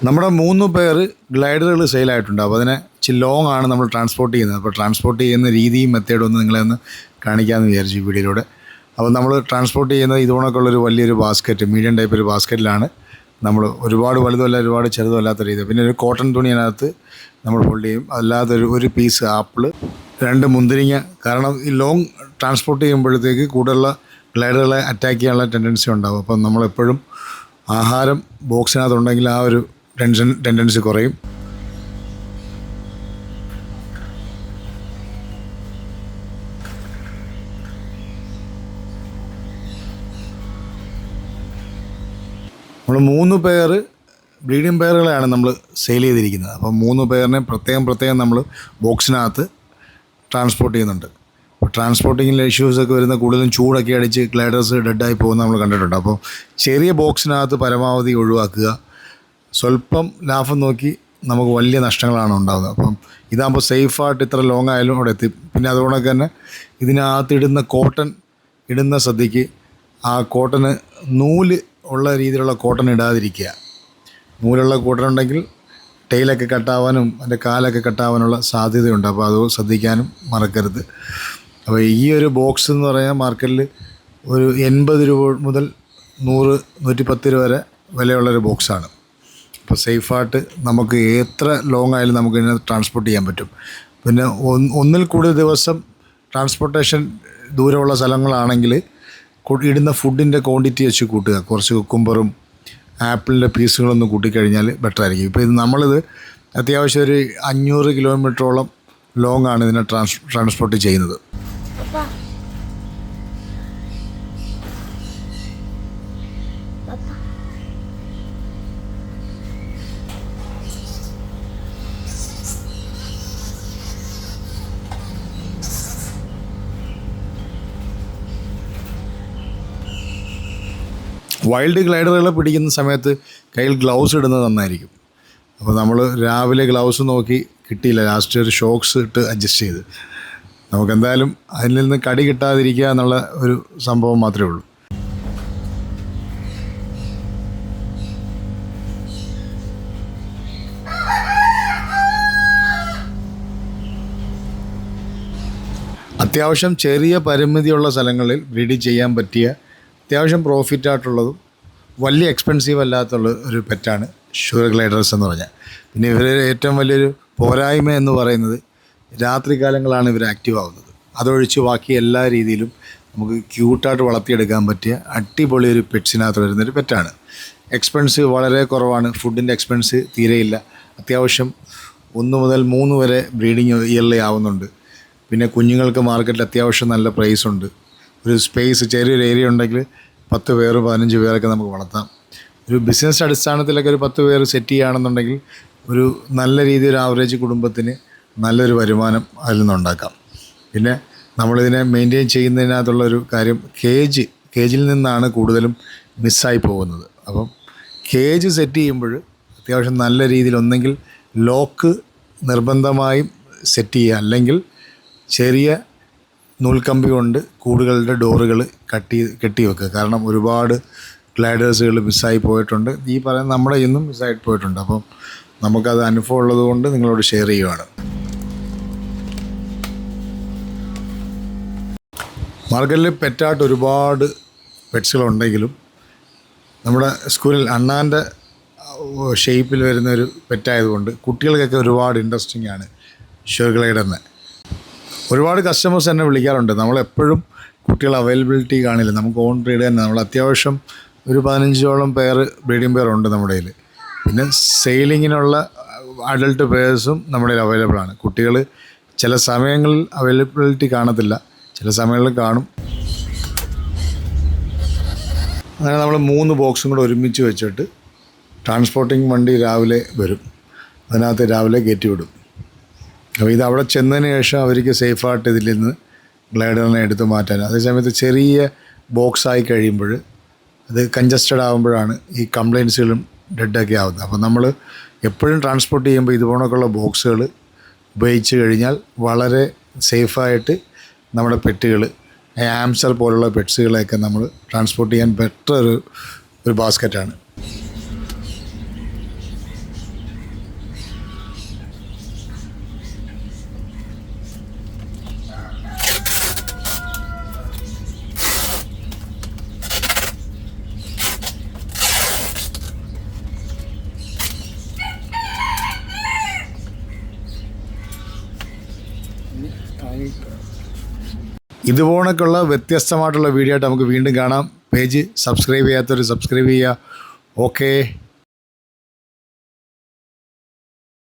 നമ്മുടെ 3 പേർ ഗ്ലൈഡറുകൾ സെയിലായിട്ടുണ്ട്. അപ്പോൾ അതിനെ ഇച്ചിരി ലോങ് ആണ് നമ്മൾ ട്രാൻസ്പോർട്ട് ചെയ്യുന്നത്. അപ്പോൾ ട്രാൻസ്പോർട്ട് ചെയ്യുന്ന രീതിയും മെത്തേഡും ഒന്ന് നിങ്ങളെ ഒന്ന് കാണിക്കാമെന്ന് വിചാരിച്ചു ഈ വീഡിയോയിലൂടെ. അപ്പോൾ നമ്മൾ ട്രാൻസ്പോർട്ട് ചെയ്യുന്നത് ഇതുകൊണ്ടൊക്കെയുള്ളൊരു വലിയൊരു ബാസ്ക്കറ്റ്, മീഡിയം ടൈപ്പ് ഒരു ബാസ്ക്കറ്റിലാണ് നമ്മൾ, ഒരുപാട് വലുതുമല്ല ഒരുപാട് ചെറുതുമല്ലാത്ത രീതി. പിന്നെ ഒരു കോട്ടൺ തുണിയതിനകത്ത് നമ്മൾ ഹോൾഡ് ചെയ്യും. അല്ലാതെ ഒരു പീസ് ആപ്പിൾ, 2 മുന്തിരിങ്ങ. കാരണം ഈ ലോങ് ട്രാൻസ്പോർട്ട് ചെയ്യുമ്പോഴത്തേക്ക് കൂടുതലുള്ള ഗ്ലൈഡറുകളെ അറ്റാക്ക് ചെയ്യാനുള്ള ടെൻഡൻസി ഉണ്ടാകും. അപ്പം നമ്മളെപ്പോഴും ആഹാരം ബോക്സിനകത്തുണ്ടെങ്കിൽ ആ ഒരു ടെൻഡൻസി കുറയും. നമ്മൾ 3 പെയർ ബ്രീഡിംഗ് പെയറുകളെയാണ് നമ്മൾ സെയിൽ ചെയ്തിരിക്കുന്നത്. അപ്പം 3 പെയറിനെ പ്രത്യേകം നമ്മൾ ബോക്സിനകത്ത് ട്രാൻസ്പോർട്ട് ചെയ്യുന്നുണ്ട്. അപ്പോൾ ട്രാൻസ്പോർട്ടിങ്ങിലെ ഇഷ്യൂസൊക്കെ വരുന്ന കൂടുതലും ചൂടൊക്കെ അടിച്ച് ഗ്ലൈഡേഴ്സ് ഡെഡായി പോകുന്ന നമ്മൾ കണ്ടിട്ടുണ്ട്. അപ്പോൾ ചെറിയ ബോക്സിനകത്ത് പരമാവധി ഒഴിവാക്കുക. സ്വല്പം ലാഭം നോക്കി നമുക്ക് വലിയ നഷ്ടങ്ങളാണ് ഉണ്ടാകുന്നത്. അപ്പം ഇതാകുമ്പോൾ സേഫായിട്ട് ഇത്ര ലോങ് ആയാലും അവിടെ എത്തി. പിന്നെ അതുകൊണ്ടൊക്കെ തന്നെ ഇതിനകത്ത് ഇടുന്ന കോട്ടൺ ഇടുന്ന ശ്രദ്ധിക്ക്. ആ കോട്ടന് നൂല് ഉള്ള രീതിയിലുള്ള കോട്ടൺ ഇടാതിരിക്കുക. നൂലുള്ള കോട്ടൺ ഉണ്ടെങ്കിൽ ടെയിലൊക്കെ കട്ടാവാനും അതിൻ്റെ കാലൊക്കെ കട്ടാവാനുള്ള സാധ്യതയുണ്ട്. അപ്പോൾ അത് ശ്രദ്ധിക്കാനും മറക്കരുത്. അപ്പോൾ ഈ ഒരു ബോക്സ് എന്ന് പറഞ്ഞാൽ മാർക്കറ്റിൽ ഒരു 80 രൂപ മുതൽ 100, 110 രൂപ വരെ വിലയുള്ളൊരു ബോക്സാണ്. അപ്പോൾ സേഫായിട്ട് നമുക്ക് എത്ര ലോങ് ആയാലും നമുക്ക് ഇതിനെ ട്രാൻസ്പോർട്ട് ചെയ്യാൻ പറ്റും. പിന്നെ ഒന്നിൽ കൂടുതൽ ദിവസം ട്രാൻസ്പോർട്ടേഷൻ ദൂരമുള്ള സ്ഥലങ്ങളാണെങ്കിൽ ഇടുന്ന ഫുഡിൻ്റെ ക്വാണ്ടിറ്റി വെച്ച് കൂട്ടുക. കുറച്ച് കുക്കുംബറും ആപ്പിളിൻ്റെ പീസുകളൊന്നും കൂട്ടിക്കഴിഞ്ഞാൽ ബെറ്റർ ആയിരിക്കും. ഇപ്പോൾ ഇത് നമ്മളിത് അത്യാവശ്യം ഒരു 500 കിലോമീറ്ററോളം ലോങ് ആണ് ഇതിനെ ട്രാൻസ്പോർട്ട് ചെയ്യുന്നത്. വൈൽഡ് ഗ്ലൈഡറുകളെ പിടിക്കുന്ന സമയത്ത് കയ്യിൽ ഗ്ലൗസ് ഇടുന്നത് നന്നായിരിക്കും. അപ്പോൾ നമ്മൾ രാവിലെ ഗ്ലൗസ് നോക്കി കിട്ടിയില്ല, ലാസ്റ്റ് ഒരു ഷോക്സ് ഇട്ട് അഡ്ജസ്റ്റ് ചെയ്ത്. നമുക്കെന്തായാലും അതിൽ നിന്ന് കടി കിട്ടാതിരിക്കുക എന്നുള്ള ഒരു സംഭവം മാത്രമേ ഉള്ളൂ. അത്യാവശ്യം ചെറിയ പരിമിതിയുള്ള സ്ഥലങ്ങളിൽ ബ്രീഡ് ചെയ്യാൻ പറ്റിയ അത്യാവശ്യം പ്രോഫിറ്റായിട്ടുള്ളതും വലിയ എക്സ്പെൻസീവ് അല്ലാത്തുള്ള ഒരു പെറ്റാണ് ഷുഗർ ഗ്ലൈഡേഴ്സ് എന്ന് പറഞ്ഞാൽ. പിന്നെ ഇവരുടെ ഏറ്റവും വലിയൊരു പോരായ്മ എന്ന് പറയുന്നത് രാത്രി കാലങ്ങളാണ് ഇവർ ആക്റ്റീവ് ആവുന്നത്. അതൊഴിച്ച് ബാക്കി എല്ലാ രീതിയിലും നമുക്ക് ക്യൂട്ടായിട്ട് വളർത്തിയെടുക്കാൻ പറ്റിയ അടിപൊളി ഒരു പെറ്റ്സിനകത്ത് വരുന്നൊരു പെറ്റാണ്. എക്സ്പെൻസ് വളരെ കുറവാണ്, ഫുഡിൻ്റെ എക്സ്പെൻസ് തീരെയില്ല. അത്യാവശ്യം 1 മുതൽ 3 വരെ ബ്രീഡിങ് ഇയർലി ആവുന്നുണ്ട്. പിന്നെ കുഞ്ഞുങ്ങൾക്ക് മാർക്കറ്റിൽ അത്യാവശ്യം നല്ല പ്രൈസ് ഉണ്ട്. ഒരു സ്പേസ്, ചെറിയൊരു ഏരിയ ഉണ്ടെങ്കിൽ 10 പേർ 15 പേരൊക്കെ നമുക്ക് വളർത്താം. ഒരു ബിസിനസ് അടിസ്ഥാനത്തിലൊക്കെ ഒരു 10 പേർ സെറ്റ് ചെയ്യുകയാണെന്നുണ്ടെങ്കിൽ ഒരു നല്ല രീതിയിൽ ആവറേജ് കുടുംബത്തിന് നല്ലൊരു വരുമാനം അതിൽ നിന്നുണ്ടാക്കാം. പിന്നെ നമ്മളിതിനെ മെയിൻറ്റെയിൻ ചെയ്യുന്നതിനകത്തുള്ളൊരു കാര്യം, കേജിൽ നിന്നാണ് കൂടുതലും മിസ്സായി പോകുന്നത്. അപ്പം കേജ് സെറ്റ് ചെയ്യുമ്പോൾ അത്യാവശ്യം നല്ല രീതിയിൽ ഒന്നെങ്കിൽ ലോക്ക് നിർബന്ധമായും സെറ്റ് ചെയ്യുക, അല്ലെങ്കിൽ ചെറിയ നൂൽക്കമ്പി കൊണ്ട് കൂടുകളുടെ ഡോറുകൾ കെട്ടി വെക്കുക. കാരണം ഒരുപാട് ഗ്ലൈഡേഴ്സുകൾ മിസ്സായി പോയിട്ടുണ്ട്. ഈ പറയുന്ന നമ്മുടെ ഇന്നും മിസ്സായി പോയിട്ടുണ്ട്. അപ്പം നമുക്കത് അനുഭവം ഉള്ളത് കൊണ്ട് നിങ്ങളോട് ഷെയർ ചെയ്യുവാണ്. മാർക്കറ്റിൽ പെറ്റായിട്ട് ഒരുപാട് പെറ്റ്സുകളുണ്ടെങ്കിലും നമ്മുടെ സ്കൂളിൽ അണ്ണാൻ്റെ ഷേപ്പിൽ വരുന്നൊരു പെറ്റായതുകൊണ്ട് കുട്ടികൾക്കൊക്കെ ഒരുപാട് ഇൻട്രസ്റ്റിംഗ് ആണ് ഷുഗർ ഗ്ലൈഡറിനെ. ഒരുപാട് കസ്റ്റമേഴ്സ് എന്നെ വിളിക്കാറുണ്ട്. നമ്മളെപ്പോഴും കുട്ടികൾ അവൈലബിലിറ്റി കാണില്ല. നമുക്ക് ഓൺ ബ്രീഡ് തന്നെ നമ്മൾ അത്യാവശ്യം ഒരു 15ഓളം പെയർ ബ്രീഡിംഗ് പെയർ ഉണ്ട് നമ്മുടെ കയ്യിൽ. പിന്നെ സെയിലിങ്ങിനുള്ള അഡൾട്ട് പെയർസും നമ്മുടെ കയ്യിൽ അവൈലബിൾ ആണ്. കുട്ടികൾ ചില സമയങ്ങളിൽ അവൈലബിലിറ്റി കാണത്തില്ല, ചില സമയങ്ങളിൽ കാണും. അങ്ങനെ നമ്മൾ 3 ബോക്സും കൂടെ ഒരുമിച്ച് വെച്ചിട്ട് ട്രാൻസ്പോർട്ടിങ് വണ്ടി രാവിലെ വരും. അതിനകത്ത് രാവിലെ കയറ്റി വിടും. അപ്പോൾ ഇത് അവിടെ ചെന്നതിന് ശേഷം അവർക്ക് സേഫായിട്ട് ഇതിൽ നിന്ന് ഗ്ലൈഡറിനെ എടുത്ത് മാറ്റാൻ. അതേസമയത്ത് ചെറിയ ബോക്സായി കഴിയുമ്പോൾ അത് കൺജസ്റ്റഡ് ആകുമ്പോഴാണ് ഈ കംപ്ലയിൻസുകളും ഡെഡൊക്കെ ആവുന്നത്. അപ്പോൾ നമ്മൾ എപ്പോഴും ട്രാൻസ്പോർട്ട് ചെയ്യുമ്പോൾ ഇതുപോലൊക്കെയുള്ള ബോക്സുകൾ ഉപയോഗിച്ച് കഴിഞ്ഞാൽ വളരെ സേഫായിട്ട് നമ്മുടെ പെറ്റുകൾ, ആംസർ പോലുള്ള പെറ്റ്സുകളെയൊക്കെ നമ്മൾ ട്രാൻസ്പോർട്ട് ചെയ്യാൻ ബെറ്റർ ഒരു ബാസ്ക്കറ്റാണ്. ഇതുപോലൊക്കെയുള്ള വ്യത്യസ്തമായിട്ടുള്ള വീഡിയോ ആയിട്ട് നമുക്ക് വീണ്ടും കാണാം. പേജ് സബ്സ്ക്രൈബ് ചെയ്യാത്തവർ സബ്സ്ക്രൈബ് ചെയ്യുക. ഓക്കെ.